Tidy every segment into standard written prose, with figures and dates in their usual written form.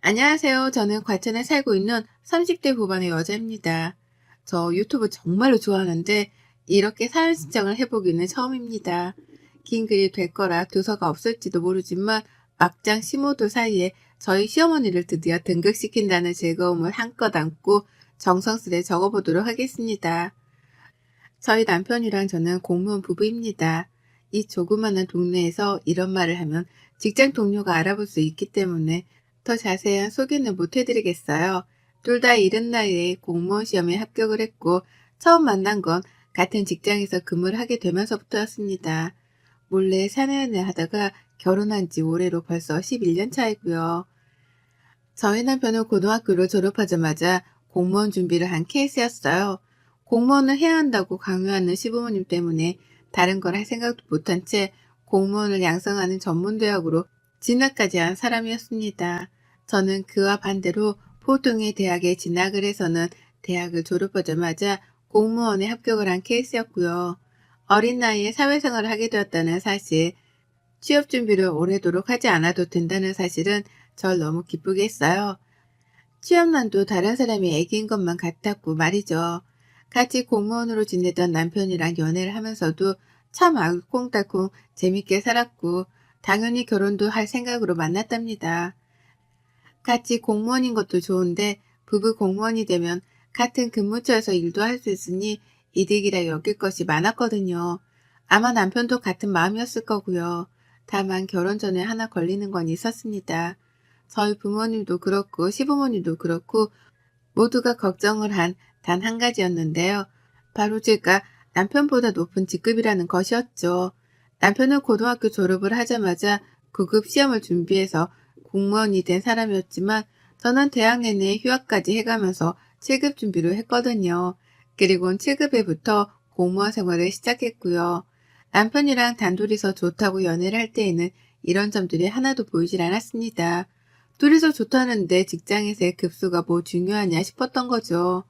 안녕하세요. 저는 과천에 살고 있는 30대 후반의 여자입니다. 저 유튜브 정말로 좋아하는데 이렇게 사연 신청을 해보기는 처음입니다. 긴 글이 될 거라 도서가 없을지도 모르지만 막장 시모들 사이에 저희 시어머니를 드디어 등극시킨다는 즐거움을 한껏 안고 정성스레 적어보도록 하겠습니다. 저희 남편이랑 저는 공무원 부부입니다. 이 조그마한 동네에서 이런 말을 하면 직장 동료가 알아볼 수 있기 때문에 더 자세한 소개는 못 해드리겠어요. 둘 다 이른 나이에 공무원 시험에 합격을 했고 처음 만난 건 같은 직장에서 근무를 하게 되면서부터였습니다. 몰래 사내연애 하다가 결혼한 지 올해로 벌써 11년 차이고요. 저희 남편은 고등학교를 졸업하자마자 공무원 준비를 한 케이스였어요. 공무원을 해야 한다고 강요하는 시부모님 때문에 다른 걸 할 생각도 못한 채 공무원을 양성하는 전문대학으로 진학까지 한 사람이었습니다. 저는 그와 반대로 보통의 대학에 진학을 해서는 대학을 졸업하자마자 공무원에 합격을 한 케이스였고요. 어린 나이에 사회생활을 하게 되었다는 사실, 취업 준비를 오래도록 하지 않아도 된다는 사실은 절 너무 기쁘게 했어요. 취업난도 다른 사람이 애기인 것만 같았고 말이죠. 같이 공무원으로 지내던 남편이랑 연애를 하면서도 참 알콩달콩 재밌게 살았고 당연히 결혼도 할 생각으로 만났답니다. 같이 공무원인 것도 좋은데 부부 공무원이 되면 같은 근무처에서 일도 할 수 있으니 이득이라 여길 것이 많았거든요. 아마 남편도 같은 마음이었을 거고요. 다만 결혼 전에 하나 걸리는 건 있었습니다. 저희 부모님도 그렇고 시부모님도 그렇고 모두가 걱정을 한 단 한 가지였는데요. 바로 제가 남편보다 높은 직급이라는 것이었죠. 남편은 고등학교 졸업을 하자마자 9급 시험을 준비해서 공무원이 된 사람이었지만 저는 대학 내내 휴학까지 해가면서 7급 준비를 했거든요. 그리고는 7급에부터 공무원 생활을 시작했고요. 남편이랑 단둘이서 좋다고 연애를 할 때에는 이런 점들이 하나도 보이질 않았습니다. 둘이서 좋다는데 직장에서의 급수가 뭐 중요하냐 싶었던 거죠.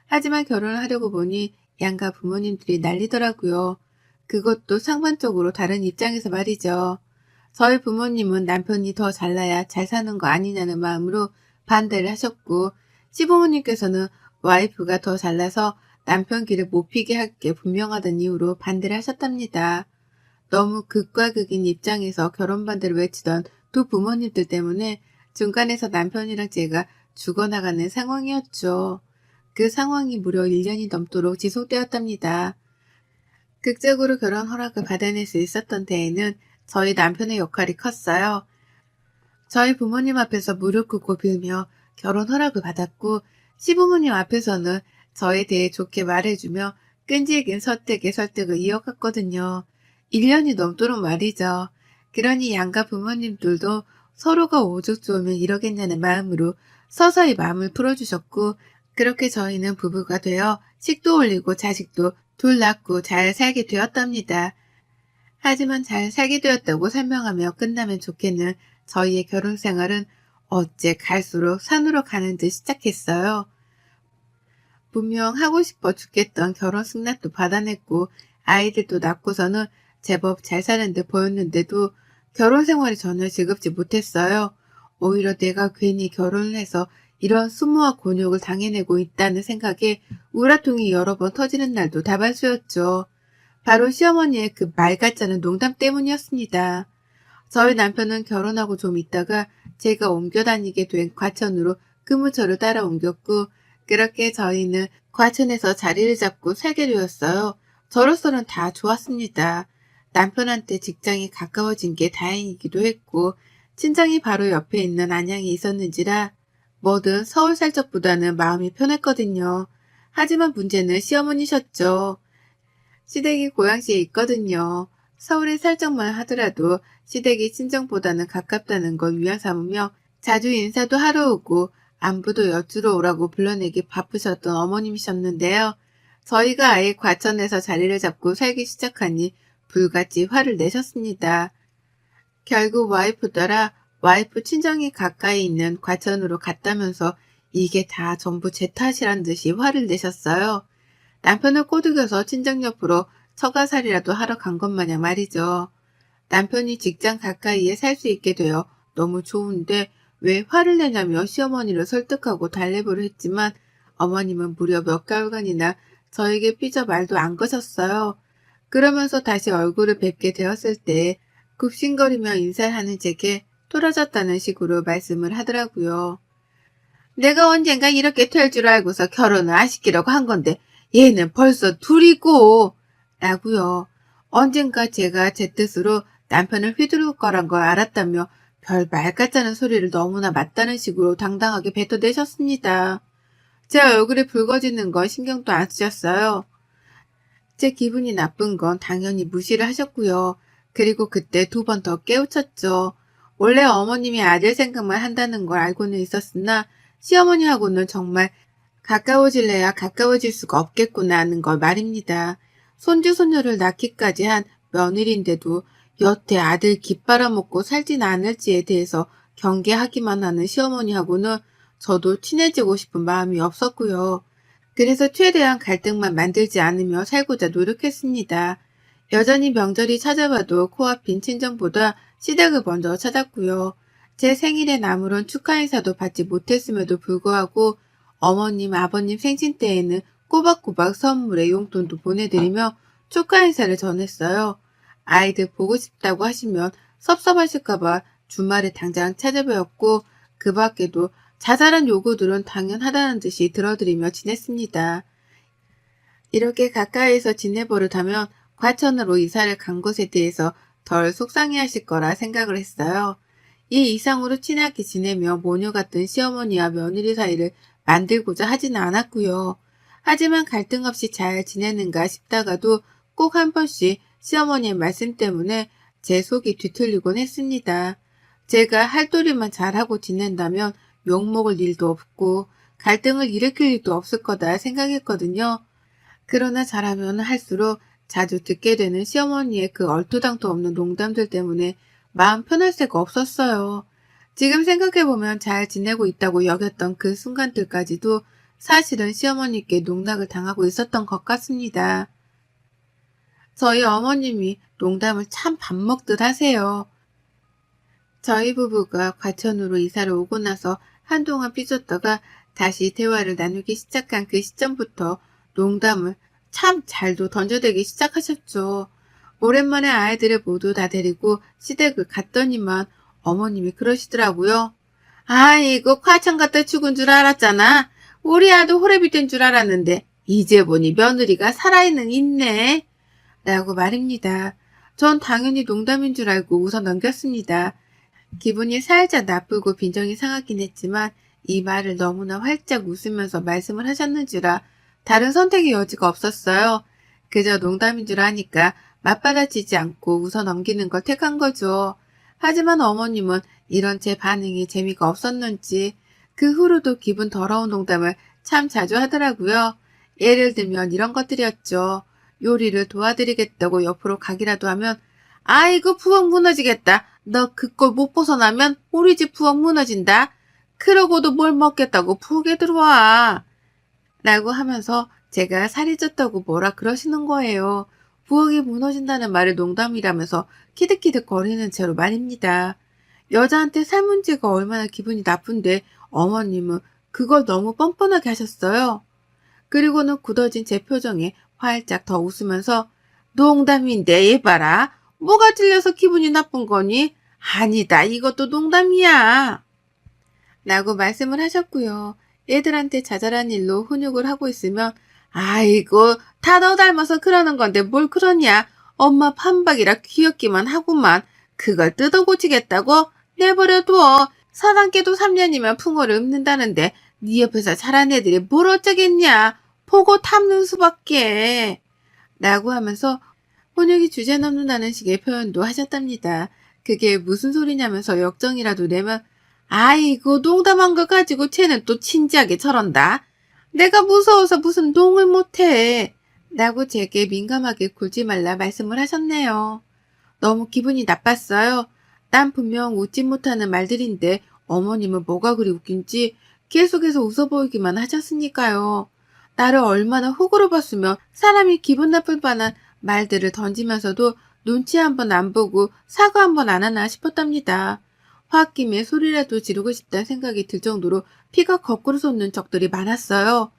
하지만 결혼을 하려고 보니 양가 부모님들이 난리더라고요. 그것도 상반적으로 다른 입장에서 말이죠. 저희 부모님은 남편이 더 잘나야 잘 사는 거 아니냐는 마음으로 반대를 하셨고, 시부모님께서는 와이프가 더 잘나서 남편 길을 못 피게 할 게 분명하다는 이유로 반대를 하셨답니다. 너무 극과 극인 입장에서 결혼 반대를 외치던 두 부모님들 때문에 중간에서 남편이랑 제가 죽어나가는 상황이었죠. 그 상황이 무려 1년이 넘도록 지속되었답니다. 극적으로 결혼 허락을 받아낼 수 있었던 데에는 저희 남편의 역할이 컸어요. 저희 부모님 앞에서 무릎 꿇고 빌며 결혼 허락을 받았고 시부모님 앞에서는 저에 대해 좋게 말해주며 끈질긴 선택의 설득을 이어갔거든요. 1년이 넘도록 말이죠. 그러니 양가 부모님들도 서로가 오죽 좋으면 이러겠냐는 마음으로 서서히 마음을 풀어주셨고 그렇게 저희는 부부가 되어 식도 올리고 자식도 둘 낳고 잘 살게 되었답니다. 하지만 잘 살게 되었다고 설명하며 끝나면 좋겠는 저희의 결혼 생활은 어째 갈수록 산으로 가는 듯 시작했어요. 분명 하고 싶어 죽겠던 결혼 승낙도 받아냈고 아이들도 낳고서는 제법 잘 사는 듯 보였는데도 결혼 생활이 전혀 즐겁지 못했어요. 오히려 내가 괜히 결혼을 해서 이런 수모와 곤욕을 당해내고 있다는 생각에 우라통이 여러 번 터지는 날도 다반수였죠. 바로 시어머니의 그 말 같지 않은 농담 때문이었습니다. 저희 남편은 결혼하고 좀 있다가 제가 옮겨 다니게 된 과천으로 근무처를 따라 옮겼고 그렇게 저희는 과천에서 자리를 잡고 살게 되었어요. 저로서는 다 좋았습니다. 남편한테 직장이 가까워진 게 다행이기도 했고 친정이 바로 옆에 있는 안양에 있었는지라 뭐든 서울 살 적보다는 마음이 편했거든요. 하지만 문제는 시어머니셨죠. 시댁이 고양시에 있거든요. 서울에 살짝만 하더라도 시댁이 친정보다는 가깝다는 걸 위안 삼으며 자주 인사도 하러 오고 안부도 여쭈러 오라고 불러내기 바쁘셨던 어머님이셨는데요. 저희가 아예 과천에서 자리를 잡고 살기 시작하니 불같이 화를 내셨습니다. 결국 와이프 따라 와이프 친정이 가까이 있는 과천으로 갔다면서 이게 다 전부 제 탓이란 듯이 화를 내셨어요. 남편을 꼬드겨서 친정 옆으로 처가살이라도 하러 간 것 마냥 말이죠. 남편이 직장 가까이에 살 수 있게 되어 너무 좋은데 왜 화를 내냐며 시어머니를 설득하고 달래보려 했지만 어머님은 무려 몇 개월간이나 저에게 삐져 말도 안 거셨어요. 그러면서 다시 얼굴을 뵙게 되었을 때 굽신거리며 인사를 하는 제게 토라졌다는 식으로 말씀을 하더라고요. 내가 언젠가 이렇게 될 줄 알고서 결혼을 안 시키려고 한 건데 얘는 벌써 둘이고 라고요. 언젠가 제가 제 뜻으로 남편을 휘두를 거란 걸 알았다며 별 말 같다는 소리를 너무나 맞다는 식으로 당당하게 뱉어내셨습니다. 제 얼굴이 붉어지는 건 신경도 안 쓰셨어요. 제 기분이 나쁜 건 당연히 무시를 하셨고요. 그리고 그때 2번 더 깨우쳤죠. 원래 어머님이 아들 생각만 한다는 걸 알고는 있었으나 시어머니하고는 정말 가까워질래야 가까워질 수가 없겠구나 하는 걸 말입니다. 손주 손녀를 낳기까지 한 며느리인데도 여태 아들 깃빨아먹고 살진 않을지에 대해서 경계하기만 하는 시어머니하고는 저도 친해지고 싶은 마음이 없었고요. 그래서 최대한 갈등만 만들지 않으며 살고자 노력했습니다. 여전히 명절이 찾아와도 코앞인 친정보다 시댁을 먼저 찾았고요. 제 생일엔 아무런 축하 인사도 받지 못했음에도 불구하고 어머님, 아버님 생신 때에는 꼬박꼬박 선물에 용돈도 보내드리며 축하 인사를 전했어요. 아이들 보고 싶다고 하시면 섭섭하실까봐 주말에 당장 찾아뵈었고 그 밖에도 자잘한 요구들은 당연하다는 듯이 들어드리며 지냈습니다. 이렇게 가까이에서 지내버릇하면 과천으로 이사를 간 것에 대해서 덜 속상해하실 거라 생각을 했어요. 이 이상으로 친하게 지내며 모녀 같은 시어머니와 며느리 사이를 만들고자 하지는 않았고요. 하지만 갈등 없이 잘 지내는가 싶다가도 꼭 한 번씩 시어머니의 말씀 때문에 제 속이 뒤틀리곤 했습니다. 제가 할도리만 잘하고 지낸다면 욕먹을 일도 없고 갈등을 일으킬 일도 없을 거다 생각했거든요. 그러나 잘하면 할수록 자주 듣게 되는 시어머니의 그 얼토당토 없는 농담들 때문에 마음 편할 새가 없었어요. 지금 생각해보면 잘 지내고 있다고 여겼던 그 순간들까지도 사실은 시어머니께 농락을 당하고 있었던 것 같습니다. 저희 어머님이 농담을 참 밥 먹듯 하세요. 저희 부부가 과천으로 이사를 오고 나서 한동안 삐졌다가 다시 대화를 나누기 시작한 그 시점부터 농담을 참 잘도 던져대기 시작하셨죠. 오랜만에 아이들을 모두 다 데리고 시댁을 갔더니만 어머님이 그러시더라고요. 아이고 과천 갔다 죽은 줄 알았잖아. 우리 아들 호래비 된 줄 알았는데 이제 보니 며느리가 살아있는 있네. 라고 말입니다. 전 당연히 농담인 줄 알고 웃어 넘겼습니다. 기분이 살짝 나쁘고 빈정이 상하긴 했지만 이 말을 너무나 활짝 웃으면서 말씀을 하셨는지라 다른 선택의 여지가 없었어요. 그저 농담인 줄 아니까 맞받아치지 않고 웃어 넘기는 걸 택한 거죠. 하지만 어머님은 이런 제 반응이 재미가 없었는지 그 후로도 기분 더러운 농담을 참 자주 하더라고요. 예를 들면 이런 것들이었죠. 요리를 도와드리겠다고 옆으로 가기라도 하면 아이고 부엌 무너지겠다. 너 그 꼴 못 벗어나면 우리 집 부엌 무너진다. 그러고도 뭘 먹겠다고 부엌에 들어와. 라고 하면서 제가 살이 쪘다고 뭐라 그러시는 거예요. 부엌이 무너진다는 말을 농담이라면서 키득키득 거리는 채로 말입니다. 여자한테 살 문제가 얼마나 기분이 나쁜데 어머님은 그걸 너무 뻔뻔하게 하셨어요. 그리고는 굳어진 제 표정에 활짝 더 웃으면서 농담인데 얘 봐라. 뭐가 찔려서 기분이 나쁜 거니? 아니다. 이것도 농담이야. 라고 말씀을 하셨고요. 애들한테 자잘한 일로 훈육을 하고 있으면 아이고 다 너 닮아서 그러는 건데 뭘 그러냐. 엄마 판박이라 귀엽기만 하구만. 그걸 뜯어고치겠다고? 내버려둬. 사단깨도 3년이면 풍어를 읊는다는데 네 옆에서 자란 애들이 뭘 어쩌겠냐. 보고 탐는 수밖에. 라고 하면서 훈육이 주제넘는다는 식의 표현도 하셨답니다. 그게 무슨 소리냐면서 역정이라도 내면 아이고 농담한 거 가지고 쟤는 또 진지하게 저런다. 내가 무서워서 무슨 농을 못해. 라고 제게 민감하게 굴지 말라 말씀을 하셨네요. 너무 기분이 나빴어요. 난 분명 웃지 못하는 말들인데 어머님은 뭐가 그리 웃긴지 계속해서 웃어 보이기만 하셨으니까요. 나를 얼마나 호구로 봤으면 사람이 기분 나쁠 뻔한 말들을 던지면서도 눈치 한 번 안 보고 사과 한 번 안 하나 싶었답니다. 홧김에 소리라도 지르고 싶다는 생각이 들 정도로 피가 거꾸로 솟는 적들이 많았어요.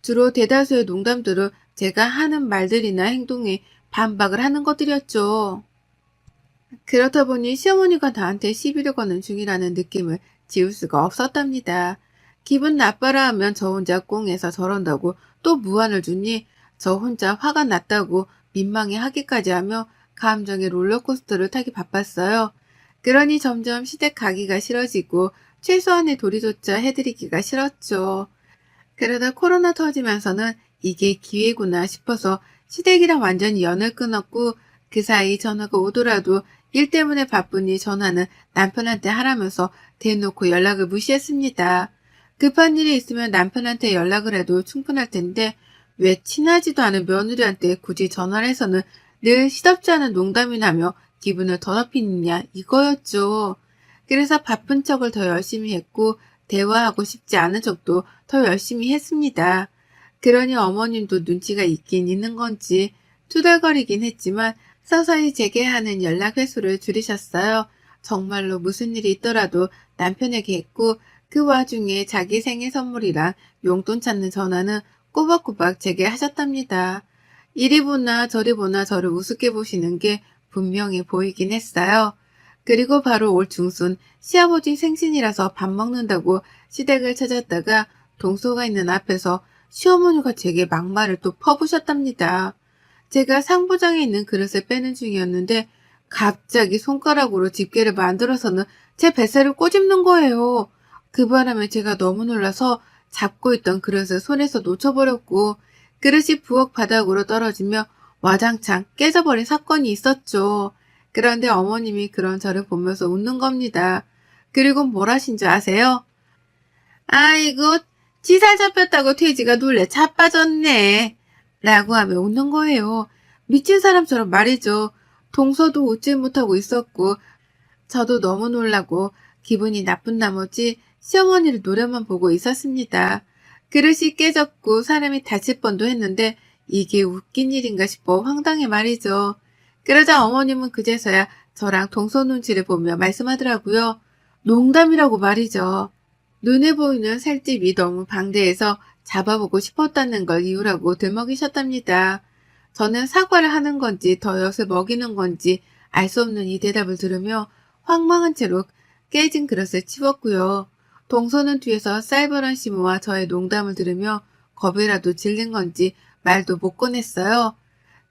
주로 대다수의 농담들은 제가 하는 말들이나 행동에 반박을 하는 것들이었죠. 그렇다 보니 시어머니가 나한테 시비를 거는 중이라는 느낌을 지울 수가 없었답니다. 기분 나빠라 하면 저 혼자 꽁해서 저런다고 또 무안을 주니 저 혼자 화가 났다고 민망해 하기까지 하며 감정의 롤러코스터를 타기 바빴어요. 그러니 점점 시댁 가기가 싫어지고 최소한의 도리조차 해드리기가 싫었죠. 그러다 코로나 터지면서는 이게 기회구나 싶어서 시댁이랑 완전히 연을 끊었고 그 사이 전화가 오더라도 일 때문에 바쁘니 전화는 남편한테 하라면서 대놓고 연락을 무시했습니다. 급한 일이 있으면 남편한테 연락을 해도 충분할 텐데 왜 친하지도 않은 며느리한테 굳이 전화를 해서는 늘 시덥지 않은 농담이나 하며 기분을 더럽히느냐 이거였죠. 그래서 바쁜 척을 더 열심히 했고 대화하고 싶지 않은 척도 더 열심히 했습니다. 그러니 어머님도 눈치가 있긴 있는 건지 투덜거리긴 했지만 서서히 재개하는 연락 횟수를 줄이셨어요. 정말로 무슨 일이 있더라도 남편에게 했고 그 와중에 자기 생일 선물이랑 용돈 찾는 전화는 꼬박꼬박 재개하셨답니다. 이리 보나 저리 보나 저를 우습게 보시는 게 분명히 보이긴 했어요. 그리고 바로 올 중순 시아버지 생신이라서 밥 먹는다고 시댁을 찾았다가 동서가 있는 앞에서 시어머니가 제게 막말을 또 퍼부셨답니다. 제가 상부장에 있는 그릇을 빼는 중이었는데 갑자기 손가락으로 집게를 만들어서는 제 뱃살을 꼬집는 거예요. 그 바람에 제가 너무 놀라서 잡고 있던 그릇을 손에서 놓쳐버렸고 그릇이 부엌 바닥으로 떨어지며 와장창 깨져버린 사건이 있었죠. 그런데 어머님이 그런 저를 보면서 웃는 겁니다. 그리고 뭘 하신 줄 아세요? 아이고, 지살 잡혔다고 돼지가 놀래 자빠졌네. 라고 하며 웃는 거예요. 미친 사람처럼 말이죠. 동서도 웃지 못하고 있었고 저도 너무 놀라고 기분이 나쁜 나머지 시어머니를 노려만 보고 있었습니다. 그릇이 깨졌고 사람이 다칠 뻔도 했는데 이게 웃긴 일인가 싶어 황당해 말이죠. 그러자 어머님은 그제서야 저랑 동서 눈치를 보며 말씀하더라고요. 농담이라고 말이죠. 눈에 보이는 살집이 너무 방대해서 잡아보고 싶었다는 걸 이유라고 들먹이셨답니다. 저는 사과를 하는 건지 더 엿을 먹이는 건지 알 수 없는 이 대답을 들으며 황망한 채로 깨진 그릇을 치웠고요. 동서는 뒤에서 쌀벌한 시모와 저의 농담을 들으며 겁이라도 질린 건지 말도 못 꺼냈어요.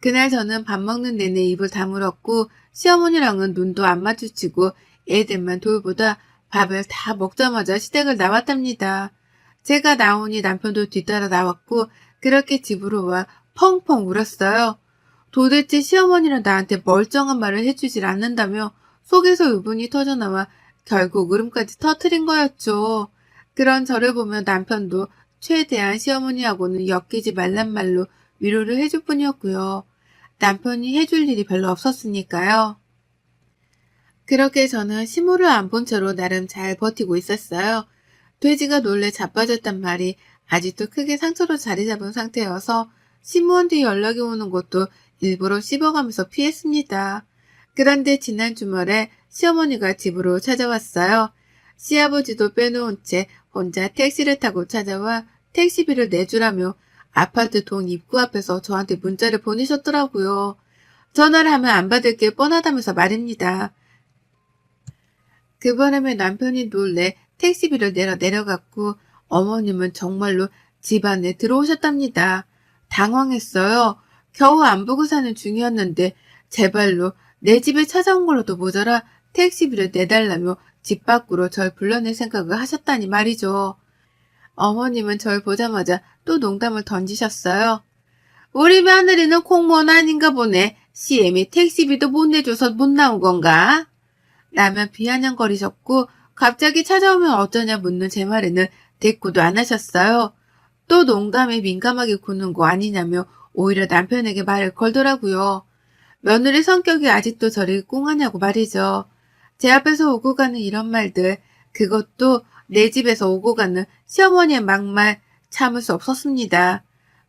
그날 저는 밥 먹는 내내 입을 다물었고 시어머니랑은 눈도 안 마주치고 애들만 돌보다 밥을 다 먹자마자 시댁을 나왔답니다. 제가 나오니 남편도 뒤따라 나왔고 그렇게 집으로 와 펑펑 울었어요. 도대체 시어머니는 나한테 멀쩡한 말을 해주질 않는다며 속에서 의분이 터져나와 결국 울음까지 터트린 거였죠. 그런 저를 보며 남편도 최대한 시어머니하고는 엮이지 말란 말로 위로를 해줄 뿐이었고요. 남편이 해줄 일이 별로 없었으니까요. 그렇게 저는 시모를 안 본 채로 나름 잘 버티고 있었어요. 돼지가 놀래 자빠졌단 말이 아직도 크게 상처로 자리 잡은 상태여서 시모한테 연락이 오는 것도 일부러 씹어가면서 피했습니다. 그런데 지난 주말에 시어머니가 집으로 찾아왔어요. 시아버지도 빼놓은 채 혼자 택시를 타고 찾아와 택시비를 내주라며 아파트 동 입구 앞에서 저한테 문자를 보내셨더라고요. 전화를 하면 안 받을 게 뻔하다면서 말입니다. 그 바람에 남편이 놀래 택시비를 내려갔고 어머님은 정말로 집 안에 들어오셨답니다. 당황했어요. 겨우 안 보고 사는 중이었는데 제발로 내 집에 찾아온 걸로도 모자라 택시비를 내달라며 집 밖으로 절 불러낼 생각을 하셨다니 말이죠. 어머님은 절 보자마자 또 농담을 던지셨어요. 우리 며느리는 공무원 아닌가 보네. CM이 택시비도 못 내줘서 못 나온 건가? 라며 비아냥거리셨고 갑자기 찾아오면 어쩌냐 묻는 제 말에는 대꾸도 안 하셨어요. 또 농담에 민감하게 구는 거 아니냐며 오히려 남편에게 말을 걸더라고요. 며느리 성격이 아직도 저를 꿍하냐고 말이죠. 제 앞에서 오고 가는 이런 말들, 그것도 내 집에서 오고 가는 시어머니의 막말 참을 수 없었습니다.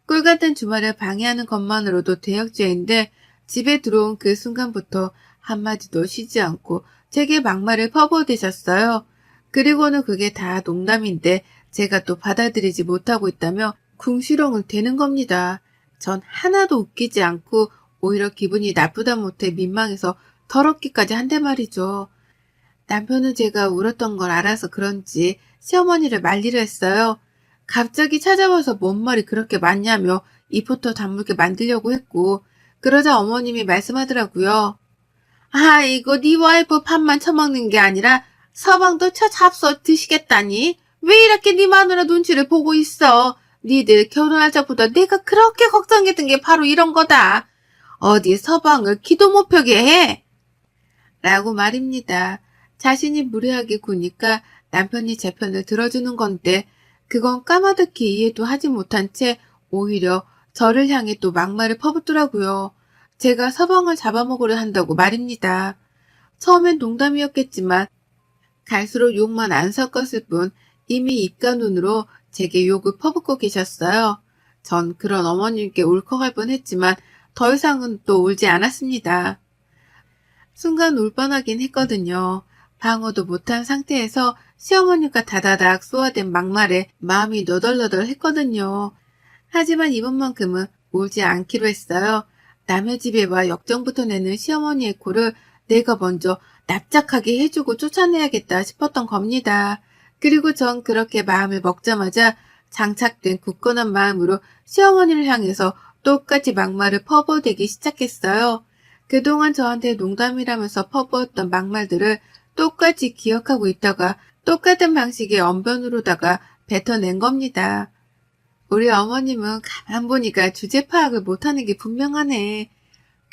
꿀 같은 주말을 방해하는 것만으로도 대역죄인데 집에 들어온 그 순간부터 한마디도 쉬지 않고 제게 막말을 퍼부어대셨어요. 그리고는 그게 다 농담인데 제가 또 받아들이지 못하고 있다며 궁시렁을 대는 겁니다. 전 하나도 웃기지 않고 오히려 기분이 나쁘다 못해 민망해서 더럽기까지 한대 말이죠. 남편은 제가 울었던 걸 알아서 그런지 시어머니를 말리려 했어요. 갑자기 찾아와서 뭔 말이 그렇게 많냐며 입부터 다물게 만들려고 했고, 그러자 어머님이 말씀하더라고요. 아, 이거 네 와이프 밥만 처먹는 게 아니라 서방도 쳐 잡숴 드시겠다니? 왜 이렇게 네 마누라 눈치를 보고 있어? 니들 결혼할 적부터 내가 그렇게 걱정했던 게 바로 이런 거다. 어디 서방을 기도 못 펴게 해? 라고 말입니다. 자신이 무례하게 구니까 남편이 제 편을 들어주는 건데 그건 까마득히 이해도 하지 못한 채 오히려 저를 향해 또 막말을 퍼붓더라고요. 제가 서방을 잡아먹으려 한다고 말입니다. 처음엔 농담이었겠지만 갈수록 욕만 안 섞었을 뿐 이미 입과 눈으로 제게 욕을 퍼붓고 계셨어요. 전 그런 어머님께 울컥할 뻔했지만 더 이상은 또 울지 않았습니다. 순간 울 뻔하긴 했거든요. 방어도 못한 상태에서 시어머니가 다다닥 쏘아댄 막말에 마음이 너덜너덜 했거든요. 하지만 이번만큼은 울지 않기로 했어요. 남의 집에 와 역정부터 내는 시어머니의 코를 내가 먼저 납작하게 해주고 쫓아내야겠다 싶었던 겁니다. 그리고 전 그렇게 마음을 먹자마자 장착된 굳건한 마음으로 시어머니를 향해서 똑같이 막말을 퍼부어대기 시작했어요. 그동안 저한테 농담이라면서 퍼부었던 막말들을 똑같이 기억하고 있다가 똑같은 방식의 언변으로다가 뱉어낸 겁니다. 우리 어머님은 가만 보니까 주제 파악을 못하는 게 분명하네.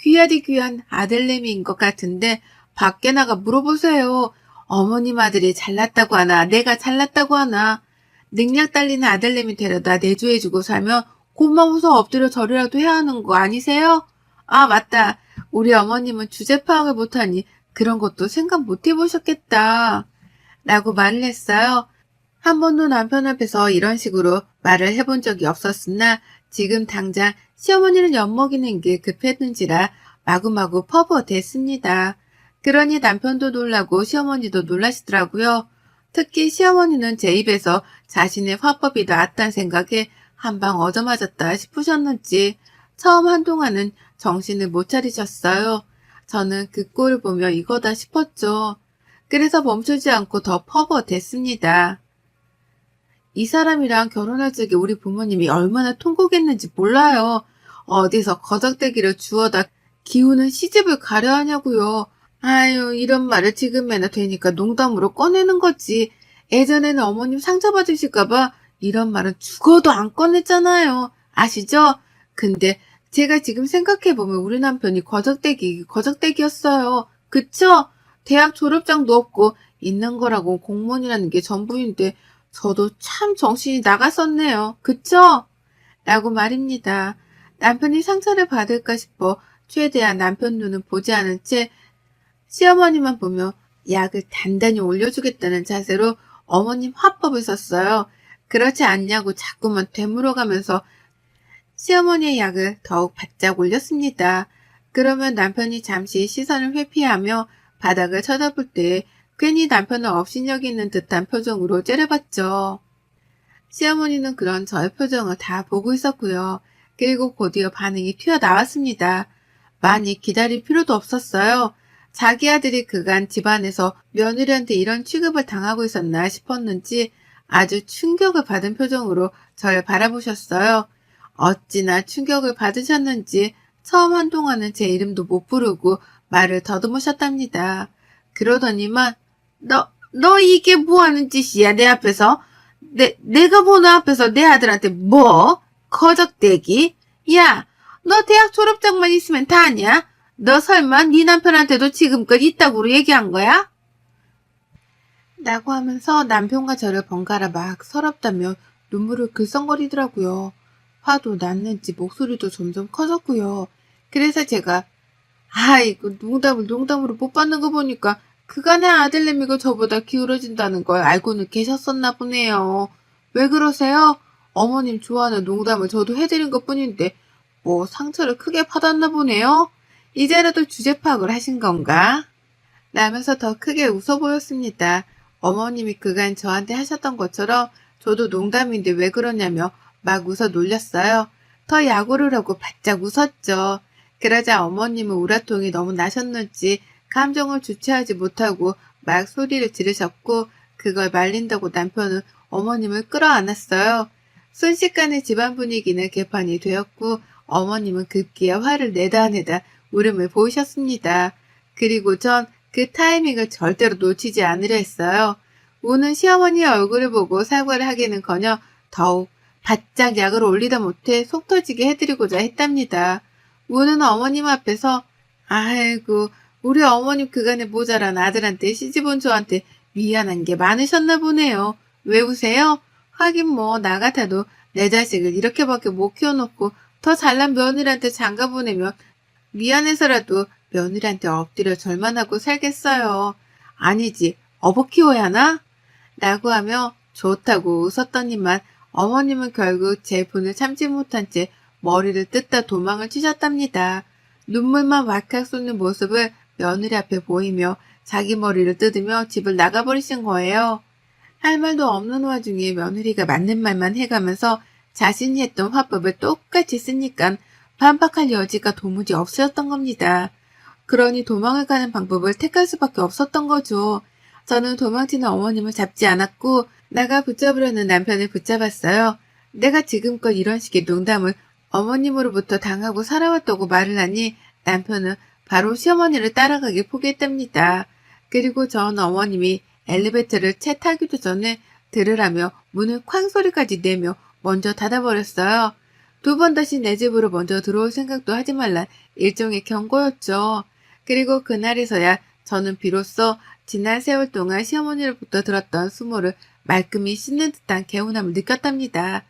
귀하디 귀한 아들내미인 것 같은데 밖에 나가 물어보세요. 어머님 아들이 잘났다고 하나 내가 잘났다고 하나. 능력 딸리는 아들내미 데려다 내조해주고 살면 고마워서 엎드려 절이라도 해야 하는 거 아니세요? 아 맞다. 우리 어머님은 주제 파악을 못하니 그런 것도 생각 못 해보셨겠다. 라고 말을 했어요. 한 번도 남편 앞에서 이런 식으로 말을 해본 적이 없었으나 지금 당장 시어머니를 엿먹이는 게 급했는지라 마구마구 퍼부어댔습니다. 그러니 남편도 놀라고 시어머니도 놀라시더라고요. 특히 시어머니는 제 입에서 자신의 화법이 나왔다는 생각에 한방 얻어맞았다 싶으셨는지 처음 한동안은 정신을 못 차리셨어요. 저는 그 꼴을 보며 이거다 싶었죠. 그래서 멈추지 않고 더 퍼부어댔습니다. 이 사람이랑 결혼할 적에 우리 부모님이 얼마나 통곡했는지 몰라요. 어디서 거적대기를 주워다 기우는 시집을 가려 하냐고요. 아유, 이런 말을 지금에나 되니까 농담으로 꺼내는 거지. 예전에는 어머님 상처받으실까봐 이런 말은 죽어도 안 꺼냈잖아요. 아시죠? 근데 제가 지금 생각해보면 우리 남편이 거적대기였어요. 그쵸? 대학 졸업장도 없고 있는 거라고 공무원이라는 게 전부인데 저도 참 정신이 나갔었네요. 그쵸? 라고 말입니다. 남편이 상처를 받을까 싶어 최대한 남편 눈은 보지 않은 채 시어머니만 보며 약을 단단히 올려주겠다는 자세로 어머님 화법을 썼어요. 그렇지 않냐고 자꾸만 되물어가면서 시어머니의 약을 더욱 바짝 올렸습니다. 그러면 남편이 잠시 시선을 회피하며 바닥을 쳐다볼 때 괜히 남편을 업신여기는 듯한 표정으로 째려봤죠. 시어머니는 그런 저의 표정을 다 보고 있었고요. 그리고 곧이어 반응이 튀어나왔습니다. 많이 기다릴 필요도 없었어요. 자기 아들이 그간 집안에서 며느리한테 이런 취급을 당하고 있었나 싶었는지 아주 충격을 받은 표정으로 저를 바라보셨어요. 어찌나 충격을 받으셨는지 처음 한동안은 제 이름도 못 부르고 말을 더듬으셨답니다. 그러더니만 너 이게 뭐하는 짓이야 내 앞에서? 내가 보는 앞에서 내 아들한테 뭐? 거적대기? 야, 너 대학 졸업장만 있으면 다냐? 너 설마 네 남편한테도 지금껏 있다고 얘기한 거야? 라고 하면서 남편과 저를 번갈아 막 서럽다며 눈물을 글썽거리더라고요. 화도 났는지 목소리도 점점 커졌고요. 그래서 제가 아이고 농담으로 못 받는 거 보니까 그간의 아들내미가 저보다 기울어진다는 걸 알고는 계셨었나 보네요. 왜 그러세요? 어머님 좋아하는 농담을 저도 해드린 것뿐인데 뭐 상처를 크게 받았나 보네요. 이제라도 주제 파악을 하신 건가? 라면서 더 크게 웃어 보였습니다. 어머님이 그간 저한테 하셨던 것처럼 저도 농담인데 왜 그러냐며 막 웃어 놀렸어요. 더 야구를 하고 바짝 웃었죠. 그러자 어머님은 우라통이 너무 나셨는지 감정을 주체하지 못하고 막 소리를 지르셨고 그걸 말린다고 남편은 어머님을 끌어안았어요. 순식간에 집안 분위기는 개판이 되었고 어머님은 급기야 화를 내다 울음을 보이셨습니다. 그리고 전 그 타이밍을 절대로 놓치지 않으려 했어요. 우는 시어머니의 얼굴을 보고 사과를 하기는커녕 더욱 바짝 약을 올리다 못해 속 터지게 해드리고자 했답니다. 우는 어머님 앞에서 아이고 우리 어머님 그간에 모자란 아들한테 시집온 저한테 미안한 게 많으셨나 보네요. 왜 우세요? 하긴 뭐 나 같아도 내 자식을 이렇게밖에 못 키워놓고 더 잘난 며느리한테 장가 보내면 미안해서라도 며느리한테 엎드려 절만 하고 살겠어요. 아니지, 어버 키워야 하나? 라고 하며 좋다고 웃었더니만 어머님은 결국 제 분을 참지 못한 채 머리를 뜯다 도망을 치셨답니다. 눈물만 왈칵 쏟는 모습을 며느리 앞에 보이며 자기 머리를 뜯으며 집을 나가버리신 거예요. 할 말도 없는 와중에 며느리가 맞는 말만 해가면서 자신이 했던 화법을 똑같이 쓰니까 반박할 여지가 도무지 없으셨던 겁니다. 그러니 도망을 가는 방법을 택할 수밖에 없었던 거죠. 저는 도망치는 어머님을 잡지 않았고 나가 붙잡으려는 남편을 붙잡았어요. 내가 지금껏 이런 식의 농담을 어머님으로부터 당하고 살아왔다고 말을 하니 남편은 바로 시어머니를 따라가기 포기했답니다. 그리고 전 어머님이 엘리베이터를 채 타기도 전에 들으라며 문을 쾅 소리까지 내며 먼저 닫아버렸어요. 두 번 다시 내 집으로 먼저 들어올 생각도 하지 말란 일종의 경고였죠. 그리고 그날에서야 저는 비로소 지난 세월 동안 시어머니로부터 들었던 수모를 말끔히 씻는 듯한 개운함을 느꼈답니다.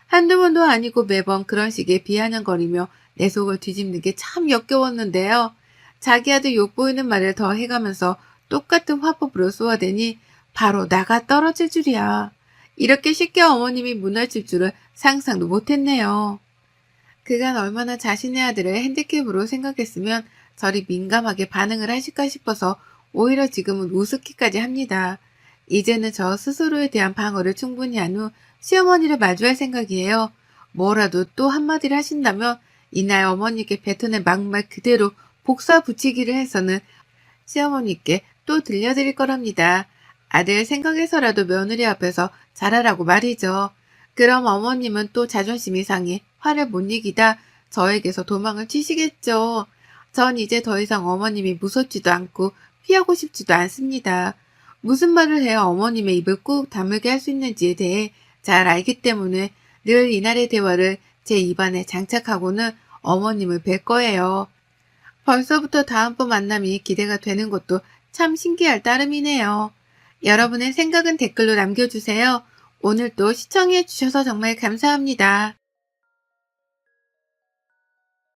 한두 번도 아니고 매번 그런 식의 비아냥거리며 내 속을 뒤집는 게 참 역겨웠는데요. 자기 아들 욕보이는 말을 더 해가면서 똑같은 화법으로 쏘아대니 바로 나가 떨어질 줄이야. 이렇게 쉽게 어머님이 무너질 줄은 상상도 못했네요. 그간 얼마나 자신의 아들을 핸디캡으로 생각했으면 저리 민감하게 반응을 하실까 싶어서 오히려 지금은 우습기까지 합니다. 이제는 저 스스로에 대한 방어를 충분히 한 후 시어머니를 마주할 생각이에요. 뭐라도 또 한마디를 하신다면 이날 어머니께 뱉어낸 막말 그대로 복사 붙이기를 해서는 시어머니께 또 들려드릴 거랍니다. 아들 생각해서라도 며느리 앞에서 잘하라고 말이죠. 그럼 어머님은 또 자존심이 상해 화를 못 이기다 저에게서 도망을 치시겠죠. 전 이제 더 이상 어머님이 무섭지도 않고 피하고 싶지도 않습니다. 무슨 말을 해야 어머님의 입을 꾹 다물게 할 수 있는지에 대해 잘 알기 때문에 늘 이날의 대화를 제 입안에 장착하고는 어머님을 뵐 거예요. 벌써부터 다음번 만남이 기대가 되는 것도 참 신기할 따름이네요. 여러분의 생각은 댓글로 남겨주세요. 오늘도 시청해 주셔서 정말 감사합니다.